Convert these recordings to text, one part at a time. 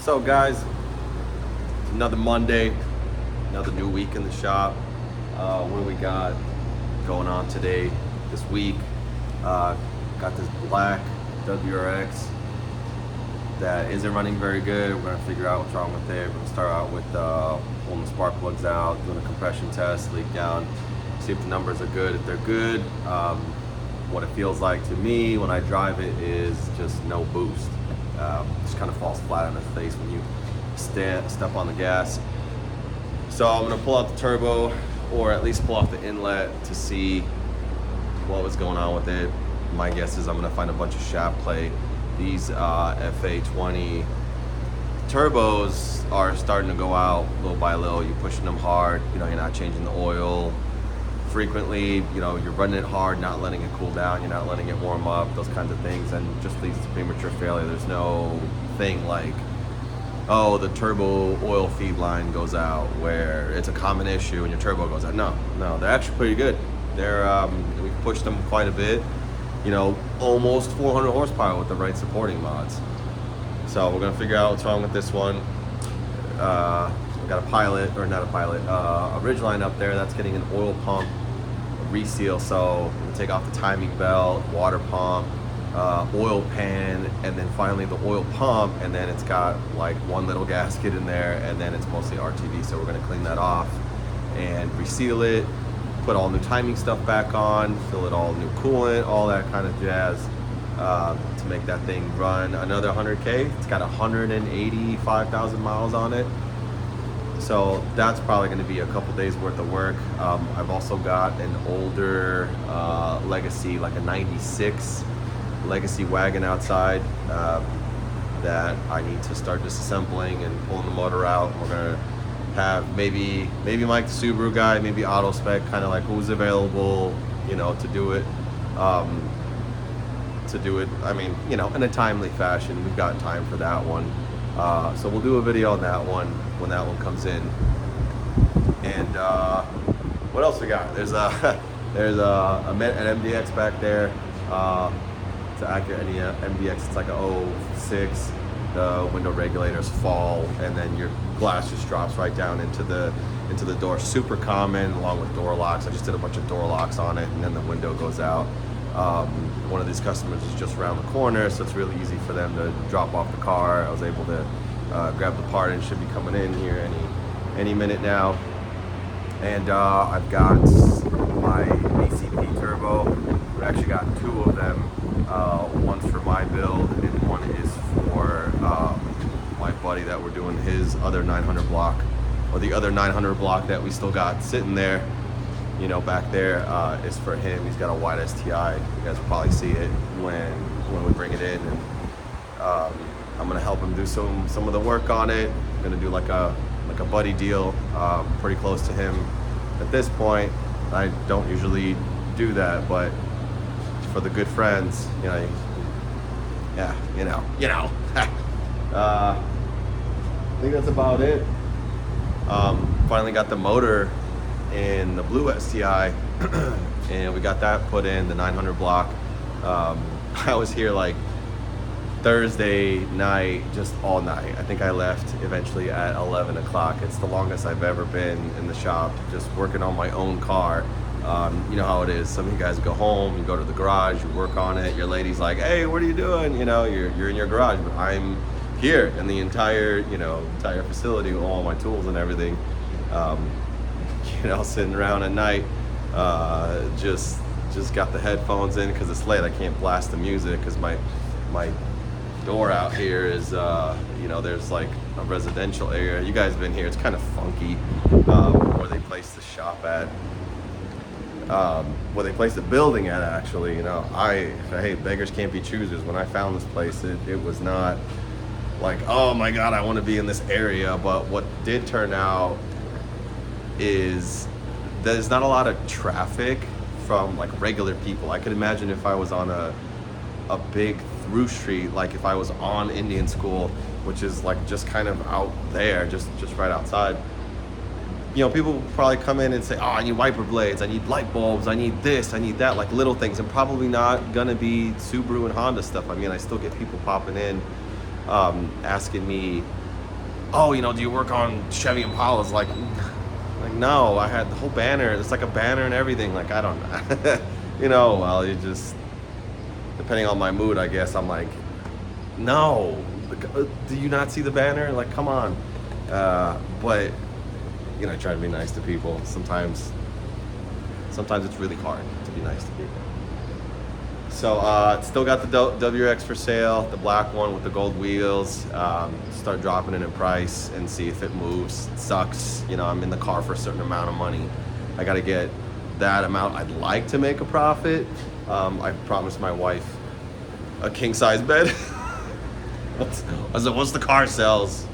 So guys, another Monday, another new week in the shop. What do we got going on today, this week? Got this black WRX that isn't running very good. We're gonna figure out what's wrong with it. We're gonna start out with pulling the spark plugs out, doing a compression test, leak down, see if the numbers are good. If they're good, what it feels like to me when I drive it is just no boost. Just kind of falls flat on its face when you step on the gas. So I'm gonna pull out the turbo, or at least pull off the inlet to see what was going on with it. My guess is I'm gonna find a bunch of shaft play. These FA20 turbos are starting to go out little by little. You're pushing them hard, you're not changing the oil frequently, you're running it hard, not letting it cool down, you're not letting it warm up, those kinds of things, and just leads to premature failure. There's no thing like, oh, the turbo oil feed line goes out, where it's a common issue and your turbo goes out. No, they're actually pretty good. We pushed them quite a bit, almost 400 horsepower with the right supporting mods. So we're gonna figure out what's wrong with this one. We got a pilot, or not a pilot, a Ridgeline up there that's getting an oil pump reseal. So we'll take off the timing belt, water pump, oil pan, and then finally the oil pump, and then it's got like one little gasket in there, and then it's mostly RTV. So we're gonna clean that off and reseal it, put all new timing stuff back on, fill it all new coolant, all that kind of jazz, to make that thing run another 100K. It's got 185,000 miles on it. So that's probably going to be a couple days worth of work. I've also got an older Legacy, like a 96 Legacy wagon outside, that I need to start disassembling and pulling the motor out. We're going to have maybe Mike the Subaru guy, maybe Auto Spec, kind of like who's available, to do it. In a timely fashion. We've got time for that one. So we'll do a video on that one when that one comes in. And what else we got? There's an MDX back there. It's an Acura MDX. It's like a 06. The window regulators fall, and then your glass just drops right down into the door. Super common, along with door locks. I just did a bunch of door locks on it, and then the window goes out. One of these customers is just around the corner, so it's really easy for them to drop off the car. I was able to grab the part, and it should be coming in here any minute now. And I've got my ACP turbo. I actually got two of them. One's for my build, and one is for my buddy that we're doing his other 900 block, or the other 900 block that we still got sitting there. Back there is for him. He's got a wide STI. You guys will probably see it when we bring it in, and I'm gonna help him do some of the work on it. I'm gonna do like a buddy deal, pretty close to him at this point. I don't usually do that, but for the good friends, I think that's about it. Finally got the motor in the blue STI, and we got that put in the 900 block. I was here like Thursday night, just all night. I think I left eventually at 11 o'clock. It's the longest I've ever been in the shop, just working on my own car. You know how it is. Some of you guys go home, you go to the garage, you work on it. Your lady's like, "Hey, what are you doing?" You're in your garage, but I'm here in the entire facility with all my tools and everything. Sitting around at night, just got the headphones in because it's late. I can't blast the music because my door out here is, there's like a residential area. You guys have been here. It's kind of funky where they placed the shop at. Where they placed the building at, actually. Hey, beggars can't be choosers. When I found this place, it was not like, oh my God, I want to be in this area. But what did turn out is there's not a lot of traffic from like regular people. I could imagine if I was on a big through street, like if I was on Indian School, which is like just kind of out there, just right outside. People would probably come in and say, oh, I need wiper blades, I need light bulbs, I need this, I need that, like little things, and probably not gonna be Subaru and Honda stuff. I still get people popping in, asking me oh, do you work on Chevy Impalas? Like no, I had the whole banner. It's like a banner and everything. Like, I don't well, you just, depending on my mood, I guess, I'm like, no, do you not see the banner? Like, come on. But, I try to be nice to people. Sometimes it's really hard to be nice to people. So, still got the WRX for sale, the black one with the gold wheels. Start dropping it in price and see if it moves. It sucks. I'm in the car for a certain amount of money. I got to get that amount. I'd like to make a profit. I promised my wife a king size bed. Once the car sells,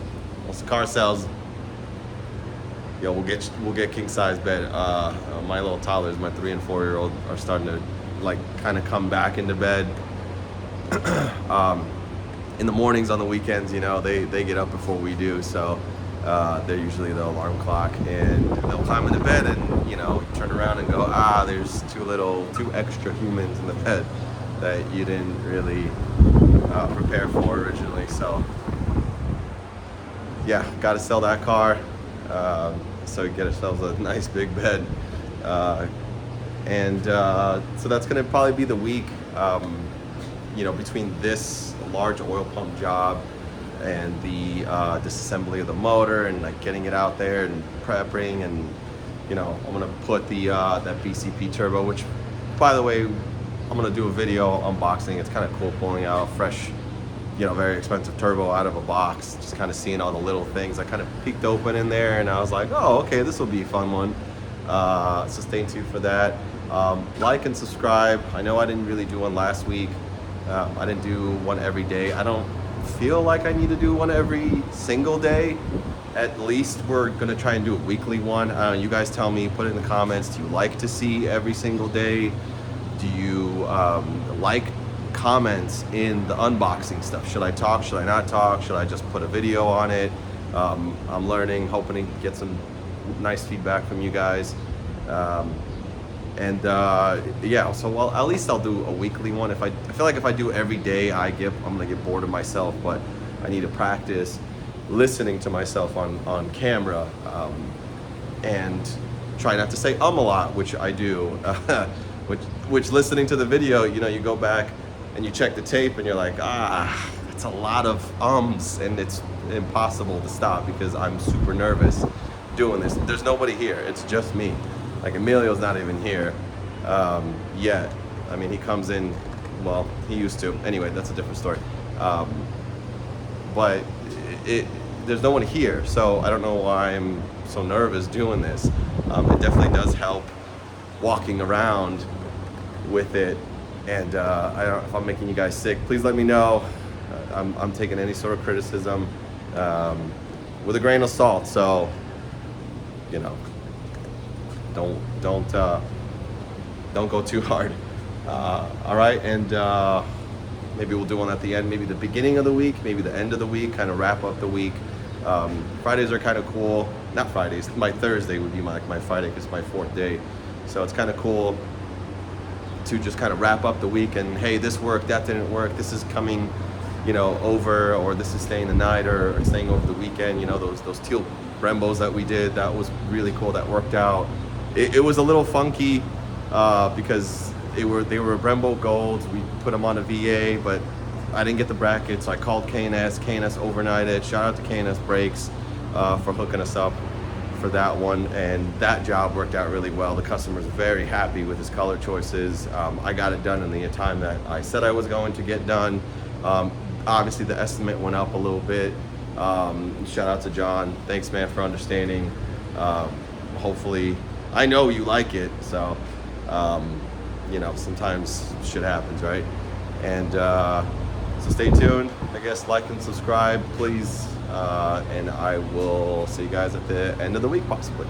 we'll get king size bed. My little toddlers, my 3 and 4-year-old, are starting to kind of come back into bed. In the mornings, on the weekends, they get up before we do, so they're usually the alarm clock, and they'll climb into bed and turn around and go, there's two extra humans in the bed that you didn't really prepare for originally. So yeah, got to sell that car, so we get ourselves a nice big bed. So that's going to probably be the week, between this large oil pump job and the disassembly of the motor and getting it out there and prepping, and I'm going to put the that BCP turbo, which, by the way, I'm going to do a video unboxing. It's kind of cool pulling out fresh, very expensive turbo out of a box, just kind of seeing all the little things. I kind of peeked open in there and I was like, oh, okay, this will be a fun one. So stay tuned for that. Like and subscribe. I know I didn't really do one last week. I didn't do one every day. I don't feel like I need to do one every single day. At least we're gonna try and do a weekly one. You guys tell me, put it in the comments. Do you like to see every single day? Do you like comments in the unboxing stuff? Should I talk? Should I not talk? Should I just put a video on it? I'm learning, hoping to get some nice feedback from you guys. Yeah, so well, at least I'll do a weekly one. I feel like if I do every day, I'm gonna get bored of myself. But I need to practice listening to myself on camera, and try not to say a lot, which I do. Which listening to the video, you go back and you check the tape and you're like, it's a lot of ums, and it's impossible to stop because I'm super nervous doing this. There's nobody here. It's just me. Like, Emilio's not even here yet. I mean, he comes in, well, he used to. Anyway, that's a different story. But there's no one here, so I don't know why I'm so nervous doing this. It definitely does help walking around with it. And I don't know if I'm making you guys sick. Please let me know. I'm taking any sort of criticism with a grain of salt. So, don't go too hard. All right, and maybe we'll do one at the end, maybe the beginning of the week, maybe the end of the week, kind of wrap up the week. Fridays are kind of cool. Not Fridays. My Thursday would be my Friday because it's my 4th day. So it's kind of cool to just kind of wrap up the week and, hey, this worked, that didn't work, this is coming, over, or this is staying the night or staying over the weekend. Those teal Brembos that we did, that was really cool. That worked out. It was a little funky because they were Brembo Golds. We put them on a VA, but I didn't get the brackets, so I called K&S. K&S overnighted. Shout out to K&S Brakes for hooking us up for that one, and that job worked out really well. The customer's very happy with his color choices. I got it done in the time that I said I was going to get done. Obviously the estimate went up a little bit. Shout out to John. Thanks, man, for understanding. Hopefully, I know you like it, so sometimes shit happens, right? And so stay tuned. I guess like and subscribe, please. And I will see you guys at the end of the week, possibly.